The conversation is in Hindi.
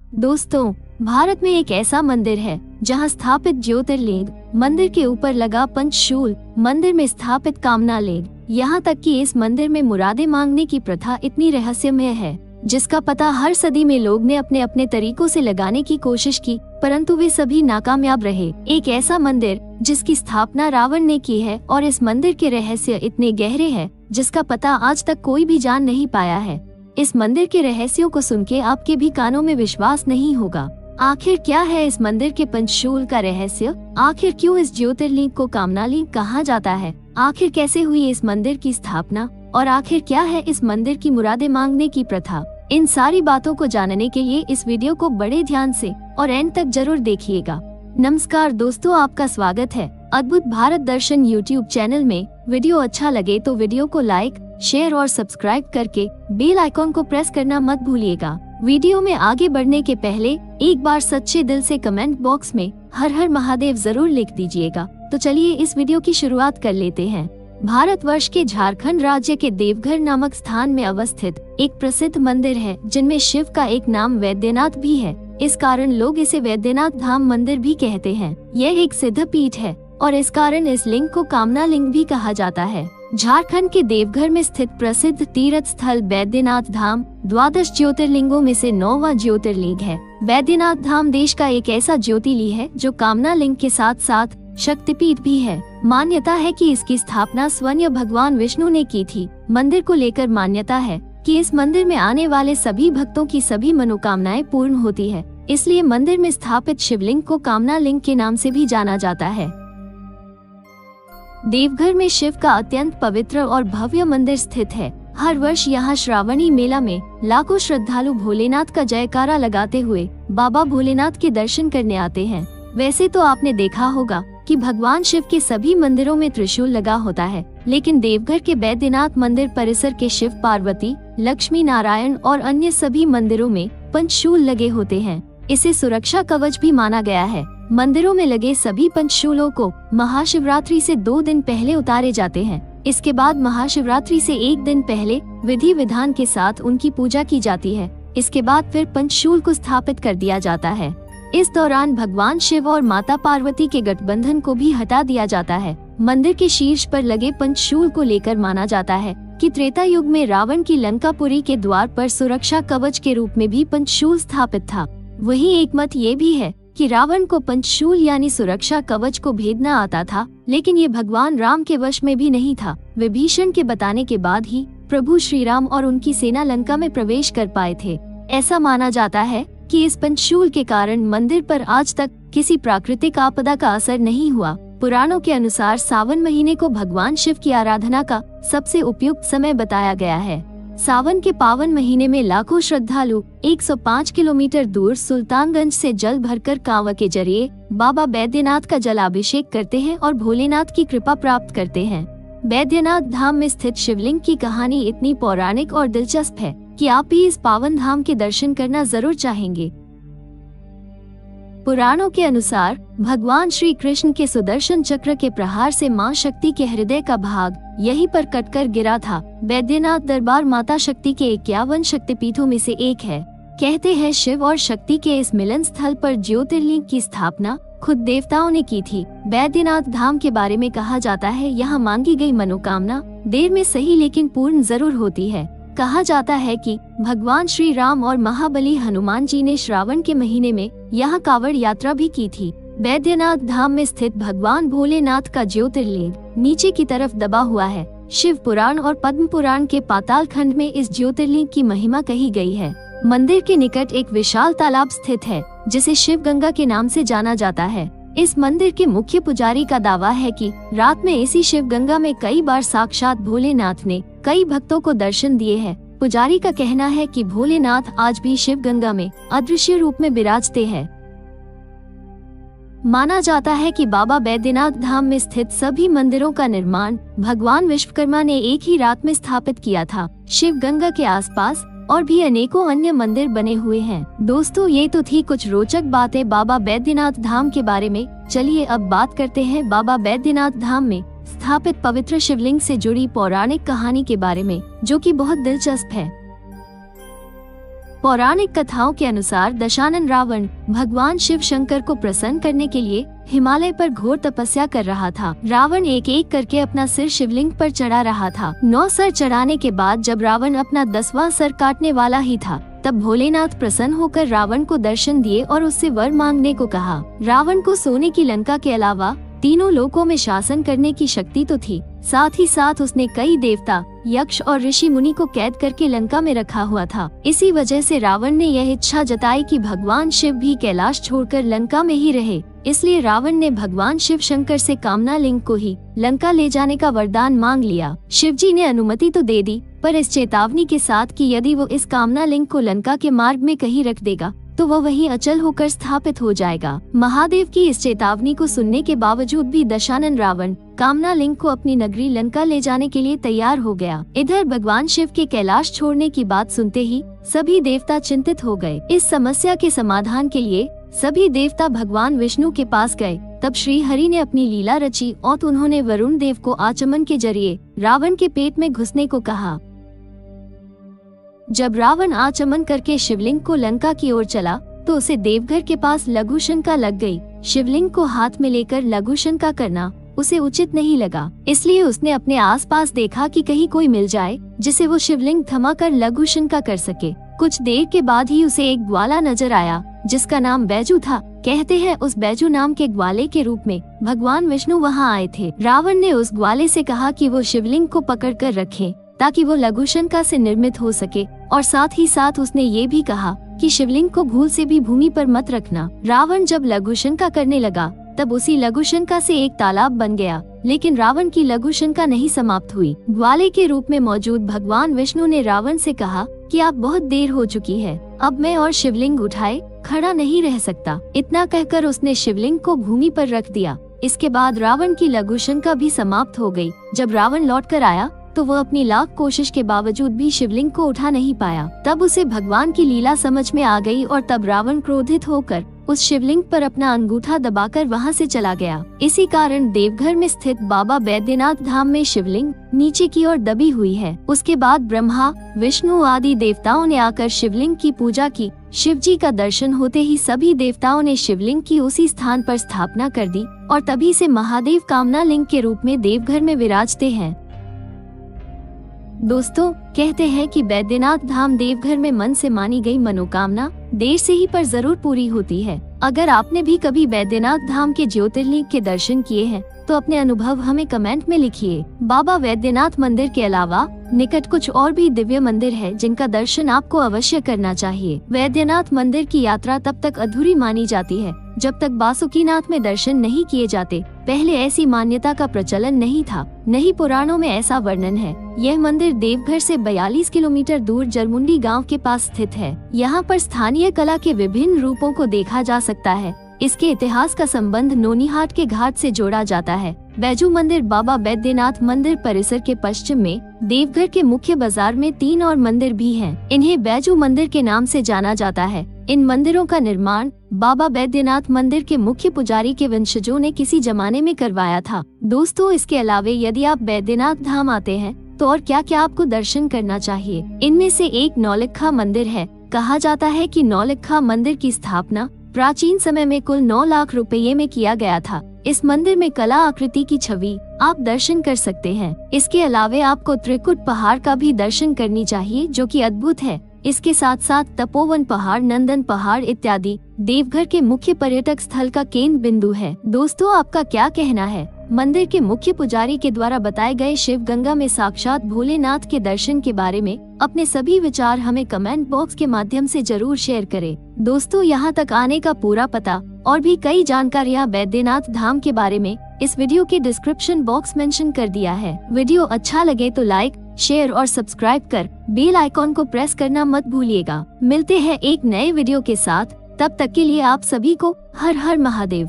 दोस्तों, भारत में एक ऐसा मंदिर है जहां स्थापित ज्योतिर्लिंग, मंदिर के ऊपर लगा पंचशूल, मंदिर में स्थापित कामना लिंग, यहाँ तक कि इस मंदिर में मुरादें मांगने की प्रथा इतनी रहस्यमय है जिसका पता हर सदी में लोग ने अपने अपने तरीकों से लगाने की कोशिश की, परंतु वे सभी नाकामयाब रहे। एक ऐसा मंदिर जिसकी स्थापना रावण ने की है और इस मंदिर के रहस्य इतने गहरे हैं जिसका पता आज तक कोई भी जान नहीं पाया है। इस मंदिर के रहस्यों को सुन के आपके भी कानों में विश्वास नहीं होगा। आखिर क्या है इस मंदिर के पंचशूल का रहस्य? आखिर क्यों इस ज्योतिर्लिंग को कामनालिंग कहा जाता है? आखिर कैसे हुई इस मंदिर की स्थापना और आखिर क्या है इस मंदिर की मुरादें मांगने की प्रथा? इन सारी बातों को जानने के लिए इस वीडियो को बड़े ध्यान से और एंड तक जरूर देखिएगा। नमस्कार दोस्तों, आपका स्वागत है अद्भुत भारत दर्शन यूट्यूब चैनल में। वीडियो अच्छा लगे तो वीडियो को लाइक, शेयर और सब्सक्राइब करके बेल आइकॉन को प्रेस करना मत भूलिएगा। वीडियो में आगे बढ़ने के पहले एक बार सच्चे दिल से कमेंट बॉक्स में हर हर महादेव जरूर लिख दीजिएगा। तो चलिए इस वीडियो की शुरुआत कर लेते हैं। भारतवर्ष के झारखंड राज्य के देवघर नामक स्थान में अवस्थित एक प्रसिद्ध मंदिर है जिनमें शिव का एक नाम वैद्यनाथ भी है। इस कारण लोग इसे वैद्यनाथ धाम मंदिर भी कहते हैं। यह एक सिद्ध पीठ है और इस कारण इस लिंग को कामना लिंग भी कहा जाता है। झारखंड के देवघर में स्थित प्रसिद्ध तीर्थ स्थल वैद्यनाथ धाम 12 ज्योतिर्लिंगों में से 9वां ज्योतिर्लिंग है। वैद्यनाथ धाम देश का एक ऐसा ज्योतिर्लिंग है जो कामना लिंग के साथ साथ शक्तिपीठ भी है। मान्यता है कि इसकी स्थापना स्वयं भगवान विष्णु ने की थी। मंदिर को लेकर मान्यता है कि इस मंदिर में आने वाले सभी भक्तों की सभी मनोकामनाएं पूर्ण होती है, इसलिए मंदिर में स्थापित शिवलिंग को कामना लिंग के नाम से भी जाना जाता है। देवघर में शिव का अत्यंत पवित्र और भव्य मंदिर स्थित है। हर वर्ष यहाँ श्रावणी मेला में लाखों श्रद्धालु भोलेनाथ का जयकारा लगाते हुए बाबा भोलेनाथ के दर्शन करने आते हैं। वैसे तो आपने देखा होगा कि भगवान शिव के सभी मंदिरों में त्रिशूल लगा होता है, लेकिन देवघर के वैद्यनाथ मंदिर परिसर के शिव, पार्वती, लक्ष्मी नारायण और अन्य सभी मंदिरों में पंचशूल लगे होते हैं। इसे सुरक्षा कवच भी माना गया है। मंदिरों में लगे सभी पंचशूलों को महाशिवरात्रि से 2 दिन पहले उतारे जाते हैं। इसके बाद महाशिवरात्रि से 1 दिन पहले विधि विधान के साथ उनकी पूजा की जाती है। इसके बाद फिर पंचशूल को स्थापित कर दिया जाता है। इस दौरान भगवान शिव और माता पार्वती के गठबंधन को भी हटा दिया जाता है। मंदिर के शीर्ष पर लगे पंचशूल को लेकर माना जाता है कि त्रेता युग में रावण की लंकापुरी के द्वार पर सुरक्षा कवच के रूप में भी पंचशूल स्थापित था। वहीं एक मत ये भी है कि रावण को पंचशूल यानी सुरक्षा कवच को भेदना आता था, लेकिन ये भगवान राम के वश में भी नहीं था। विभीषण के बताने के बाद ही प्रभु श्री राम और उनकी सेना लंका में प्रवेश कर पाए थे। ऐसा माना जाता है कि इस पंचशूल के कारण मंदिर पर आज तक किसी प्राकृतिक आपदा का असर नहीं हुआ। पुराणों के अनुसार सावन महीने को भगवान शिव की आराधना का सबसे उपयुक्त समय बताया गया है। सावन के पावन महीने में लाखों श्रद्धालु 105 किलोमीटर दूर सुल्तानगंज से जल भरकर कांवड़ के जरिए बाबा बैद्यनाथ का जलाभिषेक करते हैं और भोलेनाथ की कृपा प्राप्त करते हैं। बैद्यनाथ धाम में स्थित शिवलिंग की कहानी इतनी पौराणिक और दिलचस्प है कि आप भी इस पावन धाम के दर्शन करना जरूर चाहेंगे। पुराणों के अनुसार भगवान श्री कृष्ण के सुदर्शन चक्र के प्रहार से मां शक्ति के हृदय का भाग यहीं पर कटकर गिरा था। बैद्यनाथ दरबार माता शक्ति के 51 शक्तिपीठों में से एक है। कहते हैं शिव और शक्ति के इस मिलन स्थल पर ज्योतिर्लिंग की स्थापना खुद देवताओं ने की थी। बैद्यनाथ धाम के बारे में कहा जाता है, यहाँ मांगी गई मनोकामना देर में सही लेकिन पूर्ण जरूर होती है। कहा जाता है कि भगवान श्री राम और महाबली हनुमान जी ने श्रावण के महीने में यहाँ कांवड़ यात्रा भी की थी। बैद्यनाथ धाम में स्थित भगवान भोलेनाथ का ज्योतिर्लिंग नीचे की तरफ दबा हुआ है। शिव पुराण और पद्म पुराण के पाताल खंड में इस ज्योतिर्लिंग की महिमा कही गई है। मंदिर के निकट एक विशाल तालाब स्थित है जिसे शिव गंगा के नाम से जाना जाता है। इस मंदिर के मुख्य पुजारी का दावा है कि रात में इसी शिव गंगा में कई बार साक्षात भोलेनाथ ने कई भक्तों को दर्शन दिए हैं। पुजारी का कहना है कि भोलेनाथ आज भी शिव गंगा में अदृश्य रूप में विराजते हैं। माना जाता है कि बाबा बैद्यनाथ धाम में स्थित सभी मंदिरों का निर्माण भगवान विश्वकर्मा ने एक ही रात में स्थापित किया था। शिव गंगा के आसपास और भी अनेकों अन्य मंदिर बने हुए हैं। दोस्तों, ये तो थी कुछ रोचक बातें बाबा बैद्यनाथ धाम के बारे में। चलिए अब बात करते हैं बाबा बैद्यनाथ धाम में स्थापित पवित्र शिवलिंग से जुड़ी पौराणिक कहानी के बारे में, जो कि बहुत दिलचस्प है। पौराणिक कथाओं के अनुसार दशानन रावण भगवान शिव शंकर को प्रसन्न करने के लिए हिमालय पर घोर तपस्या कर रहा था। रावण एक एक करके अपना सिर शिवलिंग पर चढ़ा रहा था। 9 सर चढ़ाने के बाद जब रावण अपना 10वां सर काटने वाला ही था, तब भोलेनाथ प्रसन्न होकर रावण को दर्शन दिए और उससे वर मांगने को कहा। रावण को सोने की लंका के अलावा तीनों लोकों में शासन करने की शक्ति तो थी, साथ ही साथ उसने कई देवता, यक्ष और ऋषि मुनि को कैद करके लंका में रखा हुआ था। इसी वजह से रावण ने यह इच्छा जताई कि भगवान शिव भी कैलाश छोड़कर लंका में ही रहे। इसलिए रावण ने भगवान शिव शंकर से कामना लिंग को ही लंका ले जाने का वरदान मांग लिया। शिवजी ने अनुमति तो दे दी, पर इस चेतावनी के साथ कि यदि वो इस कामना लिंग को लंका के मार्ग में कहीं रख देगा तो वो वहीं अचल होकर स्थापित हो जाएगा। महादेव की इस चेतावनी को सुनने के बावजूद भी दशानन रावण कामना लिंग को अपनी नगरी लंका ले जाने के लिए तैयार हो गया। इधर भगवान शिव के कैलाश छोड़ने की बात सुनते ही सभी देवता चिंतित हो गए। इस समस्या के समाधान के लिए सभी देवता भगवान विष्णु के पास गए। तब श्री हरि ने अपनी लीला रची और उन्होंने वरुण देव को आचमन के जरिए रावण के पेट में घुसने को कहा। जब रावण आचमन करके शिवलिंग को लंका की ओर चला तो उसे देवघर के पास लघु शंका लग गई। शिवलिंग को हाथ में लेकर लघु शंका करना उसे उचित नहीं लगा, इसलिए उसने अपने आसपास देखा कि कहीं कोई मिल जाए जिसे वो शिवलिंग थमाकर लघु शंका कर सके। कुछ देर के बाद ही उसे एक ग्वाला नजर आया जिसका नाम बैजू था। कहते हैं उस बैजू नाम के ग्वाले के रूप में भगवान विष्णु वहाँ आए थे। रावण ने उस ग्वाले से कहा कि वो शिवलिंग को पकड़ कर रखे ताकि वो लघु शंका से निर्मित हो सके, और साथ ही साथ उसने ये भी कहा कि शिवलिंग को भूल से भी भूमि पर मत रखना। रावण जब लघु शंका करने लगा तब उसी लघु शंका से एक तालाब बन गया, लेकिन रावण की लघु शंका नहीं समाप्त हुई। ग्वाले के रूप में मौजूद भगवान विष्णु ने रावण से कहा कि आप बहुत देर हो चुकी है, अब मैं और शिवलिंग उठाए खड़ा नहीं रह सकता। इतना कहकर उसने शिवलिंग को भूमि पर रख दिया। इसके बाद रावण की लघु शंका भी समाप्त हो गई। जब रावण लौट कर आया तो वह अपनी लाख कोशिश के बावजूद भी शिवलिंग को उठा नहीं पाया। तब उसे भगवान की लीला समझ में आ गई और तब रावण क्रोधित होकर उस शिवलिंग पर अपना अंगूठा दबाकर वहां से चला गया। इसी कारण देवघर में स्थित बाबा बैद्यनाथ धाम में शिवलिंग नीचे की ओर दबी हुई है। उसके बाद ब्रह्मा, विष्णु आदि देवताओं ने आकर शिवलिंग की पूजा की। शिवजी का दर्शन होते ही सभी देवताओं ने शिवलिंग की उसी स्थान पर स्थापना कर दी और तभी से महादेव कामना लिंग के रूप में देवघर में विराजते हैं। दोस्तों, कहते हैं कि बैद्यनाथ धाम देवघर में मन से मानी गई मनोकामना देर से ही पर जरूर पूरी होती है। अगर आपने भी कभी बैद्यनाथ धाम के ज्योतिर्लिंग के दर्शन किए हैं तो अपने अनुभव हमें कमेंट में लिखिए। बाबा बैद्यनाथ मंदिर के अलावा निकट कुछ और भी दिव्य मंदिर है जिनका दर्शन आपको अवश्य करना चाहिए। बैद्यनाथ मंदिर की यात्रा तब तक अधूरी मानी जाती है जब तक बासुकीनाथ में दर्शन नहीं किए जाते। पहले ऐसी मान्यता का प्रचलन नहीं था, नहीं पुराणों में ऐसा वर्णन है। यह मंदिर देवघर से 42 किलोमीटर दूर जरमुंडी गांव के पास स्थित है। यहाँ पर स्थानीय कला के विभिन्न रूपों को देखा जा सकता है। इसके इतिहास का संबंध नोनीहाट के घाट से जोड़ा जाता है। बैजू मंदिर बाबा बैद्यनाथ मंदिर परिसर के पश्चिम में देवघर के मुख्य बाजार में 3 और मंदिर भी हैं। इन्हें बैजू मंदिर के नाम से जाना जाता है। इन मंदिरों का निर्माण बाबा बैद्यनाथ मंदिर के मुख्य पुजारी के वंशजों ने किसी जमाने में करवाया था। दोस्तों, इसके अलावा यदि आप बैद्यनाथ धाम आते हैं तो और क्या क्या आपको दर्शन करना चाहिए। इनमें से एक नौलखा मंदिर है। कहा जाता है कि नौलखा मंदिर की स्थापना प्राचीन समय में कुल 9 लाख रुपये में किया गया था। इस मंदिर में कला आकृति की छवि आप दर्शन कर सकते हैं। इसके अलावा आपको त्रिकुट पहाड़ का भी दर्शन करनी चाहिए जो कि अद्भुत है। इसके साथ साथ तपोवन पहाड़, नंदन पहाड़ इत्यादि देवघर के मुख्य पर्यटक स्थल का केंद्र बिंदु है। दोस्तों, आपका क्या कहना है? मंदिर के मुख्य पुजारी के द्वारा बताए गए शिव गंगा में साक्षात भोलेनाथ के दर्शन के बारे में अपने सभी विचार हमें कमेंट बॉक्स के माध्यम से जरूर शेयर करें। दोस्तों, यहाँ तक आने का पूरा पता और भी कई जानकारियाँ बैद्यनाथ धाम के बारे में इस वीडियो के डिस्क्रिप्शन बॉक्स मेंशन कर दिया है। वीडियो अच्छा लगे तो लाइक, शेयर और सब्सक्राइब कर बेल आइकॉन को प्रेस करना मत भूलिएगा। मिलते हैं एक नए वीडियो के साथ, तब तक के लिए आप सभी को हर हर महादेव।